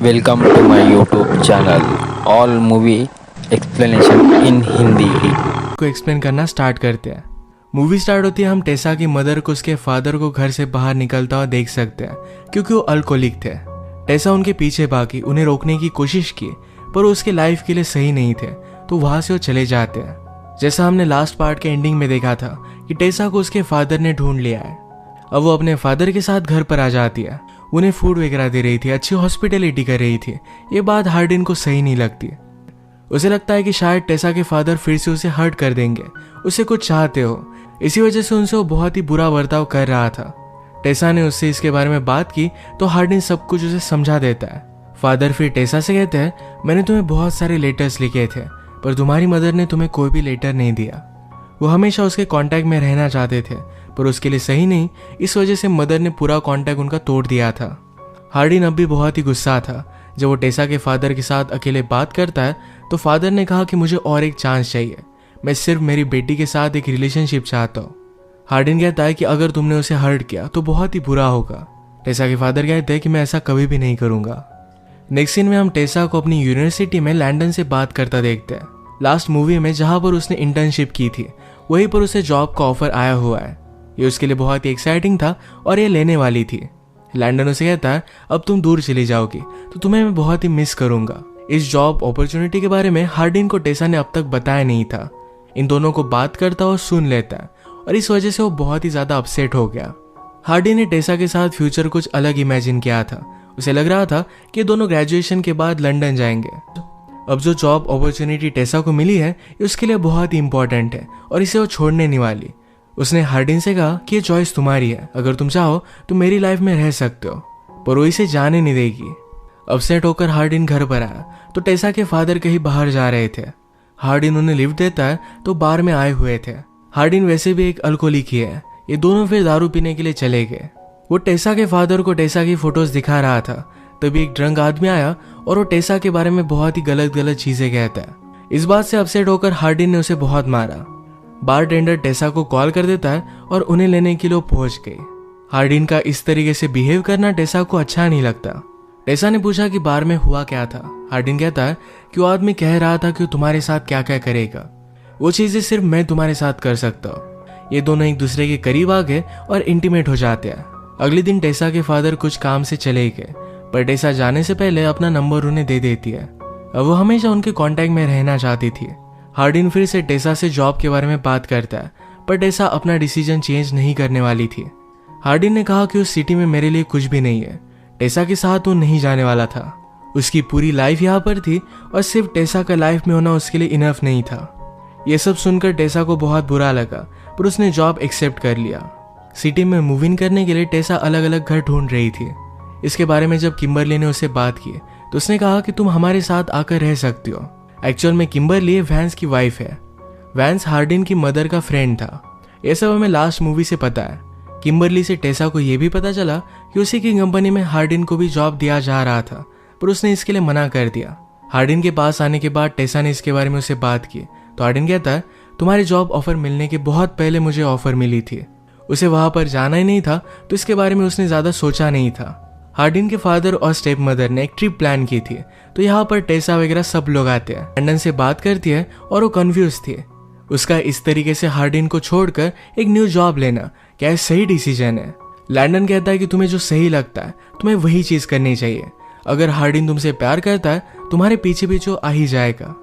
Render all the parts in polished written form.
Welcome to my YouTube channel. All movie explanation in Hindi. को explain करना start करते हैं। मूवी स्टार्ट होती है, हम टेसा की मदर को उसके फादर को घर से बाहर निकलता हुआ देख सकते हैं क्योंकि वो अल्कोहलिक थे। टेसा उनके पीछे भागी, उन्हें रोकने की कोशिश की पर वो उसके लाइफ के लिए सही नहीं थे, तो वहां से वो चले जाते हैं। जैसा हमने लास्ट पार्ट के एंडिंग में देखा था कि टेसा को उसके फादर ने ढूंढ लिया है। अब वो अपने फादर के साथ घर पर आ जाती है, उन्हें फूड वगैरह दे रही थी, अच्छी हॉस्पिटलिटी कर रही थी। ये बात हार्डिन को सही नहीं लगती। उसे लगता है कि शायद टेसा के फादर फिर से उसे हर्ट कर देंगे, उसे कुछ चाहते हो, इसी वजह से उनसे वो बहुत ही बुरा बर्ताव कर रहा था। टेसा ने उससे इसके बारे में बात की तो हार्डिन सब कुछ उसे समझा देता है। फादर फिर टेसा से कहते हैं, मैंने तुम्हें बहुत सारे लेटर्स लिखे थे पर तुम्हारी मदर ने तुम्हें कोई भी लेटर नहीं दिया। वो हमेशा उसके कांटेक्ट में रहना चाहते थे पर उसके लिए सही नहीं, इस वजह से मदर ने पूरा कांटेक्ट उनका तोड़ दिया था। हार्डिन अब भी बहुत ही गुस्सा था। जब वो टेसा के फादर के साथ अकेले बात करता है तो फादर ने कहा कि मुझे और एक चांस चाहिए, मैं सिर्फ मेरी बेटी के साथ एक रिलेशनशिप चाहता हूँ। हार्डिन कहता है कि अगर तुमने उसे हर्ट किया तो बहुत ही बुरा होगा। टेसा के फादर कहते हैं कि मैं ऐसा कभी भी नहीं करूंगा। नेक्स्ट सीन में हम टेसा को अपनी यूनिवर्सिटी में लैंडन से बात करता देखते हैं। लास्ट मूवी में जहां पर उसने इंटर्नशिप की थी वहीं पर उसे जॉब का ऑफर आया हुआ है। ये उसके लिए बहुत ही एक्साइटिंग था और ये लेने वाली थी। लैंडन उसे कहता है, अब तुम दूर चली जाओगी तो तुम्हें मैं बहुत ही मिस करूंगा। इस जॉब अपॉर्चुनिटी के बारे में हार्डिन को टेसा ने अब तक बताया नहीं था। इन दोनों को बात करता और सुन लेता है और इस वजह से वो बहुत ही ज्यादा अपसेट हो गया। हार्डिन ने टेसा के साथ फ्यूचर कुछ अलग इमेजिन किया था। उसे लग रहा था कि दोनों ग्रेजुएशन के बाद लंदन जाएंगे। अब जो जॉब अपॉर्चुनिटी टेसा को मिली है ये उसके लिए बहुत ही इंपॉर्टेंट है और इसे वो छोड़ने नहीं वाली। उसने हार्डिन से कहा कि ये चॉइस तुम्हारी है, अगर तुम चाहो तो मेरी लाइफ में रह सकते हो, पर वो इसे जाने नहीं देगी। अपसेट होकर हार्डिन घर पर आया तो टेसा के फादर कहीं बाहर जा रहे थे। हार्डिन उन्हें लिफ्ट देता है तो बार में आए हुए थे। हार्डिन वैसे भी एक अल्कोहलिक ही है। ये दोनों फिर दारू पीने के लिए चले गए। वो टेसा के फादर को टेसा की फोटोज दिखा रहा था, तभी एक ड्रंक आदमी आया और वो टेसा के बारे में बहुत ही गलत गलत चीजें कहता है। इस बात से अपसेट होकर हार्डिन ने उसे बहुत मारा। बारटेंडर टेसा को कॉल कर देता है और उन्हें लेने के लिए पहुंच गई। हार्डिन का इस तरीके से बिहेव करना टेसा को अच्छा नहीं लगता। टेसा ने पूछा कि बार में हुआ क्या था। हार्डिन कहता है कि वो आदमी कह रहा था कि वो तुम्हारे साथ क्या क्या करेगा, वो चीजें सिर्फ मैं तुम्हारे साथ कर सकता हूँ। ये दोनों एक दूसरे के करीब आ गए और इंटीमेट हो जाते हैं। अगले दिन टेसा के फादर कुछ काम से चले गए पर टेसा जाने से पहले अपना नंबर उन्हें दे देती है। अब वो हमेशा उनके कांटेक्ट में रहना चाहती थी। हार्डिन फिर से टेसा से जॉब के बारे में बात करता है पर टेसा अपना डिसीजन चेंज नहीं करने वाली थी। हार्डिन ने कहा कि उस सिटी में मेरे लिए कुछ भी नहीं है। टेसा के साथ वो नहीं जाने वाला था। उसकी पूरी लाइफ यहाँ पर थी और सिर्फ टेसा का लाइफ में होना उसके लिए इनफ नहीं था। ये सब सुनकर टेसा को बहुत बुरा लगा पर उसने जॉब एक्सेप्ट कर लिया। सिटी में मूव इन करने के लिए टेसा अलग अलग घर ढूंढ रही थी। इसके बारे में जब किम्बरली ने उससे बात की तो उसने कहा कि तुम हमारे साथ आकर रह सकती हो। एक्चुअल में किम्बरली वैंस की वाइफ है। वैंस हार्डिन की मदर का फ्रेंड था। ये सब हमें लास्ट मूवी से पता है। किम्बरली से टेसा को यह भी पता चला कि उसी की कंपनी में हार्डिन को भी जॉब दिया जा रहा था पर उसने इसके लिए मना कर दिया। हार्डिन के पास आने के बाद टेसा ने इसके बारे में उससे बात की तो हार्डिन कहता है, तुम्हारी जॉब ऑफर मिलने के बहुत पहले मुझे ऑफर मिली थी। उसे वहां पर जाना ही नहीं था तो इसके बारे में उसने ज्यादा सोचा नहीं था। हार्डिन के फादर और स्टेप मदर ने एक ट्रिप प्लान की थी तो यहाँ पर टेसा वगैरह सब लोग आते हैं। लंदन से बात करती है और वो कंफ्यूज थी। उसका इस तरीके से हार्डिन को छोड़कर एक न्यू जॉब लेना क्या ये सही डिसीजन है? लैंडन कहता है कि तुम्हें जो सही लगता है तुम्हें वही चीज करनी चाहिए। अगर हार्डिन तुमसे प्यार करता है तुम्हारे पीछे पीछे आ ही जाएगा।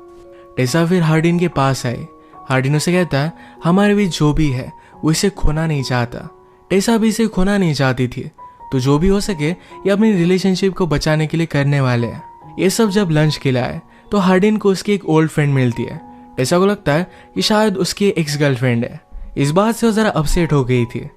टेसा फिर हार्डिन के पास आई। हार्डिन उसे कहता है, हमारे बीच जो भी है वो इसे खोना नहीं चाहता। टेसा भी इसे खोना नहीं चाहती थी, तो जो भी हो सके ये अपनी रिलेशनशिप को बचाने के लिए करने वाले हैं। ये सब जब लंच खिलाए तो हार्डिन को उसकी एक ओल्ड फ्रेंड मिलती है। टेसा को लगता है कि शायद उसकी एक्स गर्लफ्रेंड है। इस बात से वो जरा अपसेट हो गई थी।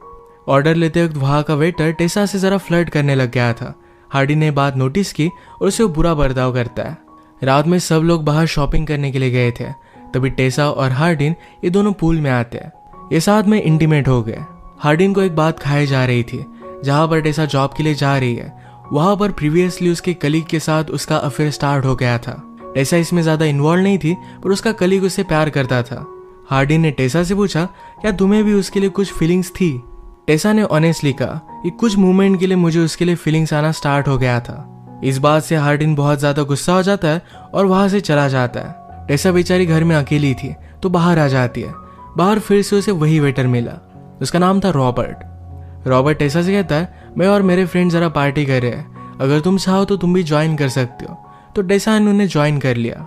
ऑर्डर लेते वक्त वहां का वेटर टेसा से जरा फ्लर्ट करने लग गया था। हार्डिन ने बात नोटिस की और उसे वो बुरा बर्ताव करता है। रात में सब लोग बाहर शॉपिंग करने के लिए गए थे, तभी टेसा और हार्डिन ये दोनों पूल में आते हैं। ये साथ में इंटीमेट हो गए। हार्डिन को एक बात खाई जा रही थी। जहां पर टेसा जॉब के लिए जा रही है वहां पर प्रीवियसली उसके कलीग के साथ उसका अफेयर स्टार्ट हो गया था। टेसा इसमें ज्यादा इन्वॉल्व नहीं थी पर उसका कलीग उससे प्यार करता था। हार्डिन ने टेसा से पूछा, क्या तुम्हें भी उसके लिए कुछ फीलिंग्स थी? टेसा ने ऑनेस्टली कहा कि कुछ मोमेंट के लिए मुझे उसके लिए फीलिंग्स आना स्टार्ट हो गया था। इस बात से हार्डिन बहुत ज्यादा गुस्सा हो जाता है और वहां से चला जाता है। टेसा बेचारी घर में अकेली थी तो बाहर आ जाती है। बाहर फिर से उसे वही वेटर मिला, उसका नाम था रॉबर्ट। रॉबर्ट टेसा से कहता है, मैं और मेरे फ्रेंड जरा पार्टी कर रहे हैं, अगर तुम चाहो तो तुम भी ज्वाइन कर सकते हो। तो टेसा ने उन्हें ज्वाइन कर लिया।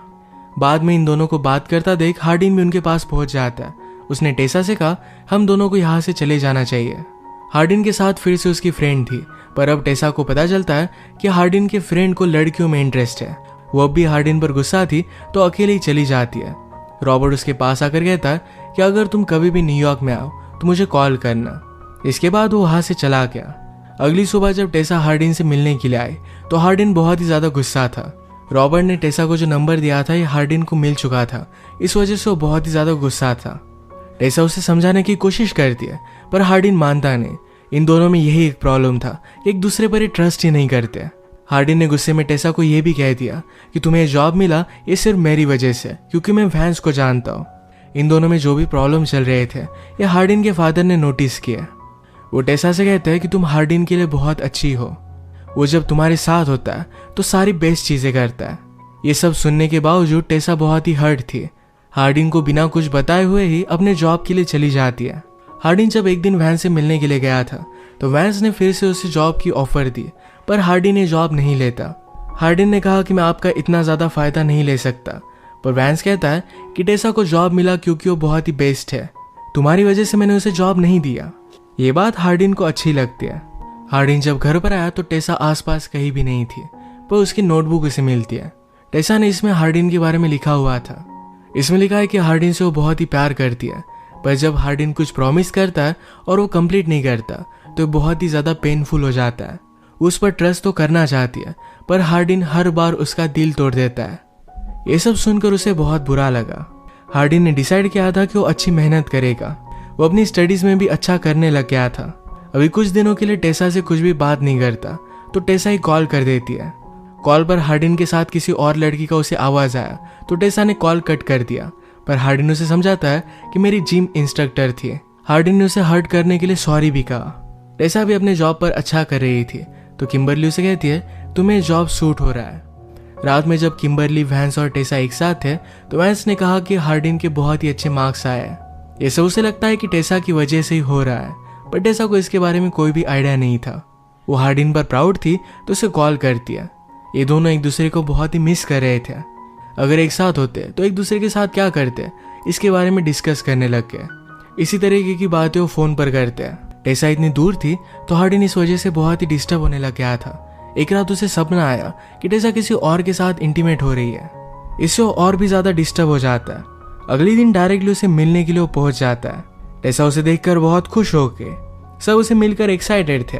बाद में इन दोनों को बात करता देख हार्डिन भी उनके पास पहुंच जाता है। उसने टेसा से कहा, हम दोनों को यहाँ से चले जाना चाहिए। हार्डिन के साथ फिर से उसकी फ्रेंड थी, पर अब टेसा को पता चलता है कि हार्डिन के फ्रेंड को लड़कियों में इंटरेस्ट है। वो अब भी हार्डिन पर गुस्सा थी तो अकेले ही चली जाती है। रॉबर्ट उसके पास आकर कहता है कि अगर तुम कभी भी न्यूयॉर्क में आओ तो मुझे कॉल करना। इसके बाद वो वहां से चला गया। अगली सुबह जब टेसा हार्डिन से मिलने के लिए आई तो हार्डिन बहुत ही ज्यादा गुस्सा था। रॉबर्ट ने टेसा को जो नंबर दिया था ये हार्डिन को मिल चुका था, इस वजह से वो बहुत ही ज्यादा गुस्सा था। टेसा उसे समझाने की कोशिश करती है पर हार्डिन मानता नहीं। इन दोनों में यही एक प्रॉब्लम था, एक दूसरे पर ट्रस्ट ही नहीं करते। हार्डिन ने गुस्से में टेसा को यह भी कह दिया कि तुम्हें जॉब मिला ये सिर्फ मेरी वजह से, क्योंकि मैं वैंस को जानता हूँ। इन दोनों में जो भी प्रॉब्लम चल रहे थे ये हार्डिन के फादर ने नोटिस किया। वो टेसा से कहते हैं कि तुम हार्डिन के लिए बहुत अच्छी हो, वो जब तुम्हारे साथ होता है तो सारी बेस्ट चीजें करता है। ये सब सुनने के बावजूद टेसा बहुत ही हर्ट थी। हार्डिन को बिना कुछ बताए हुए ही अपने जॉब के लिए चली जाती है। हार्डिन जब एक दिन वैंस से मिलने के लिए गया था तो वैंस ने फिर से उसे जॉब की ऑफर दी, पर हार्डिन ये जॉब नहीं लेता। हार्डिन ने कहा कि मैं आपका इतना ज्यादा फायदा नहीं ले सकता, पर वैंस कहता है कि टेसा को जॉब मिला क्योंकि वो बहुत ही बेस्ट है, तुम्हारी वजह से मैंने उसे जॉब नहीं दिया। ये बात हार्डिन को अच्छी लगती है। हार्डिन जब घर पर आया तो टेसा आसपास कहीं भी नहीं थी, पर उसकी नोटबुक उसे मिलती है। टेसा ने इसमें हार्डिन के बारे में लिखा हुआ था। इसमें लिखा है कि हार्डिन से वो बहुत ही प्यार करती है, पर जब हार्डिन कुछ प्रॉमिस करता है और वो कंप्लीट नहीं करता तो बहुत ही ज्यादा पेनफुल हो जाता है। उस पर ट्रस्ट तो करना चाहती है पर हार्डिन हर बार उसका दिल तोड़ देता है। ये सब सुनकर उसे बहुत बुरा लगा। हार्डिन ने डिसाइड किया था कि वो अच्छी मेहनत करेगा। वो अपनी स्टडीज में भी अच्छा करने लग गया था। अभी कुछ दिनों के लिए टेसा से कुछ भी बात नहीं करता तो टेसा ही कॉल कर देती है। कॉल पर हार्डिन के साथ किसी और लड़की का उसे आवाज आया तो टेसा ने कॉल कट कर दिया, पर हार्डिन उसे समझाता है कि मेरी जिम इंस्ट्रक्टर थी। हार्डिन ने उसे हर्ट करने के लिए सॉरी भी कहा। टेसा भी अपने जॉब पर अच्छा कर रही थी तो किम्बरली उसे कहती है तुम्हें जॉब सूट हो रहा है। रात में जब किम्बरली, वैंस और टेसा एक साथ थे तो वैंस ने कहा कि हार्डिन के बहुत ही अच्छे मार्क्स आए हैं। ये सब उसे लगता है कि टेसा की वजह से ही हो रहा है, पर टेसा को इसके बारे में कोई भी आइडिया नहीं था। वो हार्डिन पर प्राउड थी तो उसे कॉल करती है। ये दोनों एक दूसरे को बहुत ही मिस कर रहे थे। अगर एक साथ होते तो एक दूसरे के साथ क्या करते इसके बारे में डिस्कस करने लग गए। इसी तरीके की बातें वो फोन पर करते हैं। टेसा इतनी दूर थी तो हार्डिन इस वजह से बहुत ही डिस्टर्ब होने लग गया था। एक रात उसे सपना आया कि टेसा किसी और के साथ इंटीमेट हो रही है। इससे वो और भी ज्यादा डिस्टर्ब हो जाता है। अगले दिन डायरेक्टली उसे मिलने के लिए वो पहुंच जाता है। टेसा उसे देखकर बहुत खुश हो गए। सब उसे मिलकर एक्साइटेड थे।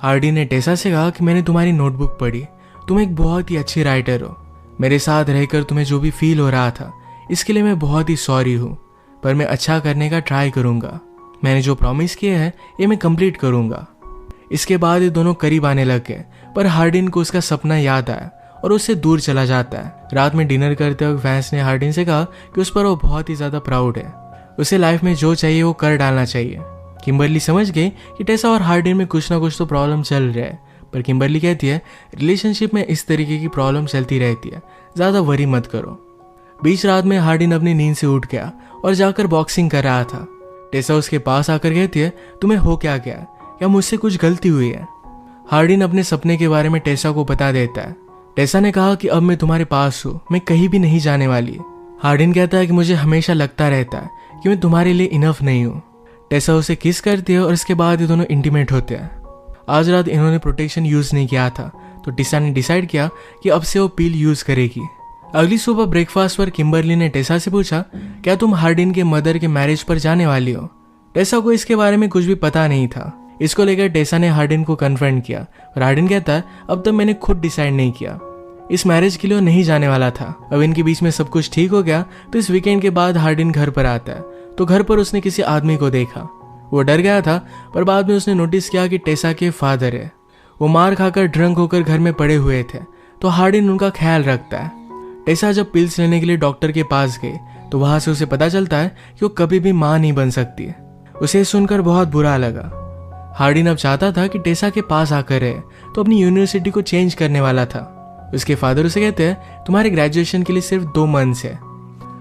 हार्डिन ने टेसा से कहा कि मैंने तुम्हारी नोटबुक पढ़ी, तुम एक बहुत ही अच्छी राइटर हो। मेरे साथ रहकर तुम्हें जो भी फील हो रहा था इसके लिए मैं बहुत ही सॉरी हूँ, पर मैं अच्छा करने का ट्राई करूंगा। मैंने जो प्रॉमिस किए हैं ये मैं कंप्लीट करूंगा। इसके बाद ये दोनों करीब आने लग गए, पर हार्डिन को उसका सपना याद आया और उससे दूर चला जाता है। रात में डिनर करते वक्त वैंस ने हार्डिन से कहा कि उस पर वो बहुत ही ज्यादा प्राउड है, उसे लाइफ में जो चाहिए वो कर डालना चाहिए। किम्बरली समझ गई कि टेसा और हार्डिन में कुछ ना कुछ तो प्रॉब्लम चल रहा है, पर किम्बरली कहती है रिलेशनशिप में इस तरीके की प्रॉब्लम चलती रहती है, ज्यादा वरी मत करो। बीच रात में हार्डिन अपनी नींद से उठ गया और जाकर बॉक्सिंग कर रहा था। टेसा उसके पास आकर कहती है तुम्हें हो क्या गया, क्या मुझसे कुछ गलती हुई है? हार्डिन अपने सपने के बारे में टेसा को बता देता है। टेसा ने कहा कि अब मैं तुम्हारे पास हूँ, मैं कहीं भी नहीं जाने वाली। हार्डिन कहता है कि मुझे हमेशा लगता रहता है कि मैं तुम्हारे लिए इनफ नहीं हूँ। टेसा उसे किस करती है और इसके बाद ये दोनों इंटीमेट होते हैं। आज रात इन्होंने प्रोटेक्शन यूज नहीं किया था तो टेसा ने डिसाइड किया कि अब से वो पील यूज करेगी। अगली सुबह ब्रेकफास्ट पर किम्बरली ने टेसा से पूछा क्या तुम हार्डिन के मदर के मैरिज पर जाने वाली हो? टेसा को इसके बारे में कुछ भी पता नहीं था। इसको लेकर टेसा ने हार्डिन को कन्फ्रंट किया और हार्डिन कहता है अब तक मैंने खुद डिसाइड नहीं किया, इस मैरिज के लिए नहीं जाने वाला था। अब इनके बीच में सब कुछ ठीक हो गया तो इस वीकेंड के बाद हार्डिन घर पर आता है तो घर पर उसने किसी आदमी को देखा। वो डर गया था पर बाद में उसने नोटिस किया कि टेसा के फादर है। वो मार खाकर ड्रंक होकर घर में पड़े हुए थे तो हार्डिन उनका ख्याल रखता है। टेसा जब पिल्स लेने के लिए डॉक्टर के पास गई तो वहां से उसे पता चलता है कि वो कभी भी मां नहीं बन सकती। उसे सुनकर बहुत बुरा लगा। हार्डिन अब चाहता था कि टेसा के पास आकर रहे तो अपनी यूनिवर्सिटी को चेंज करने वाला था। उसके फादर उसे कहते हैं तुम्हारे ग्रेजुएशन के लिए सिर्फ 2 मंथ्स है,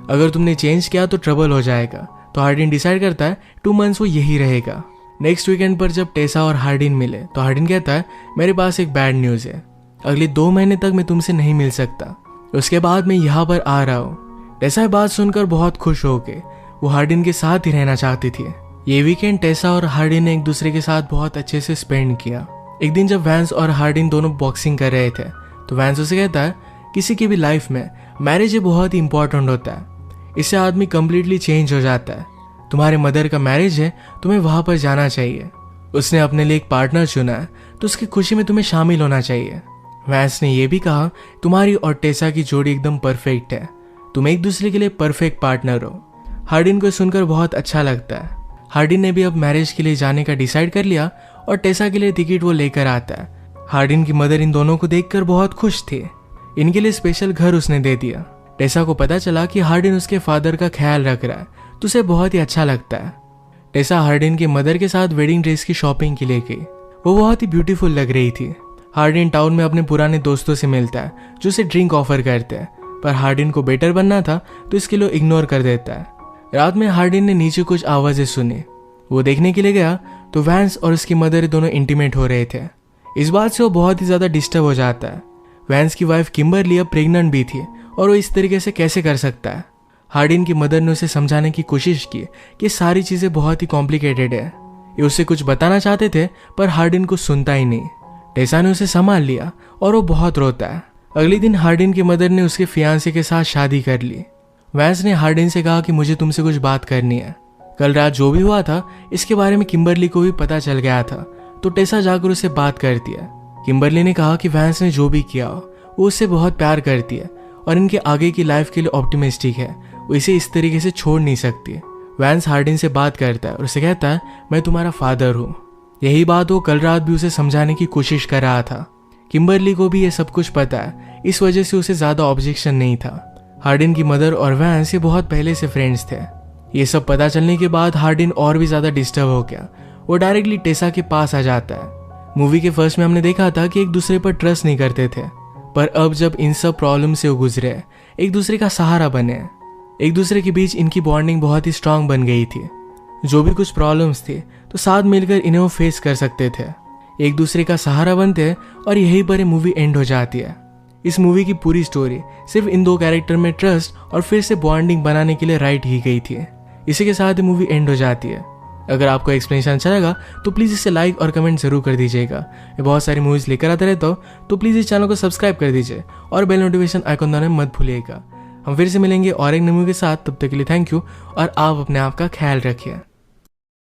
अगर तुमने चेंज किया तो ट्रबल हो जाएगा। तो हार्डिन डिसाइड करता है 2 मंथ्स वो यही रहेगा। नेक्स्ट वीकेंड पर जब टेसा और हार्डिन मिले तो हार्डिन कहता है मेरे पास एक बैड न्यूज़ है, अगले 2 महीने तक मैं तुमसे नहीं मिल सकता, उसके बाद मैं यहाँ पर आ रहा हूँ। टेसा बात सुनकर बहुत खुश हो गए, वो हार्डिन के साथ ही रहना चाहती थी। ये वीकेंड टेसा और हार्डिन ने एक दूसरे के साथ बहुत अच्छे से स्पेंड किया। एक दिन जब वैंस और हार्डिन दोनों बॉक्सिंग कर रहे थे तो वैंस उसे कहता है किसी की भी लाइफ में मैरिज बहुत ही इंपॉर्टेंट होता है, इससे आदमी कंप्लीटली चेंज हो जाता है। तुम्हारे मदर का मैरिज है, तुम्हें वहां पर जाना चाहिए। उसने अपने लिए एक पार्टनर चुना है तो उसकी खुशी में तुम्हें शामिल होना चाहिए। वैंस ने यह भी कहा तुम्हारी और टेसा की जोड़ी एकदम परफेक्ट है, तुम एक दूसरे के लिए परफेक्ट पार्टनर हो। हार्डिन को सुनकर बहुत अच्छा लगता है। हार्डिन ने भी अब मैरिज के लिए जाने का डिसाइड कर लिया और टेसा के लिए टिकट वो लेकर आता है। हार्डिन की मदर इन दोनों को देखकर बहुत खुश थी, इनके लिए स्पेशल घर उसने दे दिया। टेसा को पता चला कि हार्डिन उसके फादर का ख्याल रख रहा है तो उसे बहुत ही अच्छा लगता है। टेसा हार्डिन की मदर के साथ वेडिंग ड्रेस की शॉपिंग के लिए गई, वो बहुत ही ब्यूटीफुल लग रही थी। हार्डिन टाउन में अपने पुराने दोस्तों से मिलता है जो उसे ड्रिंक ऑफर करते हैं, पर हार्डिन को बेटर बनना था तो इसके लिए इग्नोर कर देता है। रात में हार्डिन ने नीचे कुछ आवाजें सुनी, वो देखने के लिए गया तो वैंस और उसकी मदर दोनों इंटीमेट हो रहे थे। इस बात से वो बहुत ही ज्यादा डिस्टर्ब हो जाता है। वैंस की वाइफ किम्बरली अब प्रेग्नेंट भी थी और वो इस तरीके से कैसे कर सकता है। हार्डिन की मदर ने उसे समझाने की कोशिश की कि सारी चीजें बहुत ही कॉम्प्लिकेटेड है, ये उसे कुछ बताना चाहते थे पर हार्डिन को सुनता ही नहीं। टेसा ने उसे संभाल लिया और वो बहुत रोता है। अगले दिन हार्डिन की मदर ने उसके फियांसे के साथ शादी कर ली। वैंस ने हार्डिन से कहा कि मुझे तुमसे कुछ बात करनी है। कल रात जो भी हुआ था इसके बारे में किम्बरली को भी पता चल गया था, तो टेसा जाकर उससे बात करती है। किम्बरली ने कहा कि वैंस ने जो भी किया वो उससे बहुत प्यार करती है और इनके आगे की लाइफ के लिए ऑप्टिमिस्टिक है, वो इसे इस तरीके से छोड़ नहीं सकती। वैंस हार्डिन से बात करता है और उसे कहता है मैं तुम्हारा फादर हूँ। यही बात वो कल रात भी उसे समझाने की कोशिश कर रहा था। किम्बरली को भी ये सब कुछ पता है, इस वजह से उसे ज्यादा ऑब्जेक्शन नहीं था। हार्डिन की मदर और वैंस ये बहुत पहले से फ्रेंड्स थे। ये सब पता चलने के बाद हार्डिन और भी ज्यादा डिस्टर्ब हो गया, वो डायरेक्टली टेसा के पास आ जाता है। मूवी के फर्स्ट में हमने देखा था कि एक दूसरे पर ट्रस्ट नहीं करते थे, पर अब जब इन सब प्रॉब्लम से वो गुजरे, एक दूसरे का सहारा बने, एक दूसरे के बीच इनकी बॉन्डिंग बहुत ही स्ट्रांग बन गई थी। जो भी कुछ प्रॉब्लम्स थी तो साथ मिलकर इन्हें वो फेस कर सकते थे, एक दूसरे का सहारा बनते और यहीं पर मूवी एंड हो जाती है। इस मूवी की पूरी स्टोरी सिर्फ इन 2 कैरेक्टर में ट्रस्ट और फिर से बॉन्डिंग बनाने के लिए राइट की गई थी। इसी के साथ मूवी एंड हो जाती है। अगर आपको एक्सप्लेनेशन अच्छा लगा तो प्लीज़ इसे लाइक और कमेंट जरूर कर दीजिएगा। मैं बहुत सारी मूवीज लेकर आता रहता हूँ, तो प्लीज़ इस चैनल को सब्सक्राइब कर दीजिए और बेल नोटिफिकेशन आइकन दबाना मत भूलिएगा। हम फिर से मिलेंगे और एक नई मूवी के साथ, तब तक के लिए थैंक यू और आप अपने आप का ख्याल रखिए।